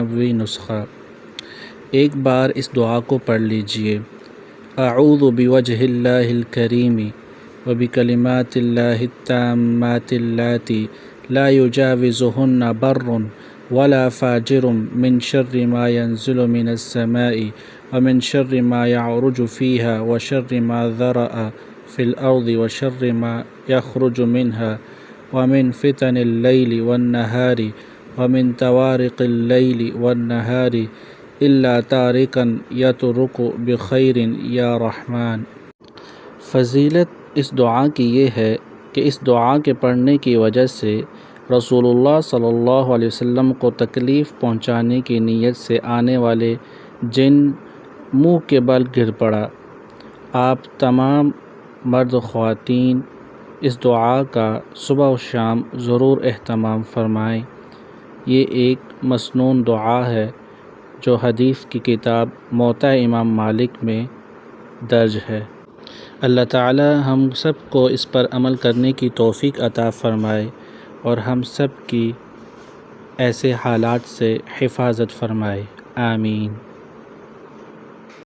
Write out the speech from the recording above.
معنوی نسخہ۔ ایک بار اس دعا کو پڑھ لیجئے: اعوذ بوجہ اللہ الکریم وبکلمات اللہ التامات اللاتی لا یجاوزہن بر ولا فاجر من شر ما ينزل من السماء ومن شر ما يعرج فيها وشر ما ذرأ في الأرض وشر ما يخرج منها ومن فتن الليل والنهار ومن توارق الليل والنهار إلا تاركا يترك بخير یا رحمن۔ فضیلت اس دعا کی یہ ہے کہ اس دعا کے پڑھنے کی وجہ سے رسول اللہ صلی اللہ علیہ وسلم کو تکلیف پہنچانے کی نیت سے آنے والے جن منہ کے بل گر پڑا۔ آپ تمام مرد و خواتین اس دعا کا صبح و شام ضرور اہتمام فرمائیں۔ یہ ایک مسنون دعا ہے جو حدیث کی کتاب موطا امام مالک میں درج ہے۔ اللہ تعالی ہم سب کو اس پر عمل کرنے کی توفیق عطا فرمائے اور ہم سب کی ایسے حالات سے حفاظت فرمائے، آمین۔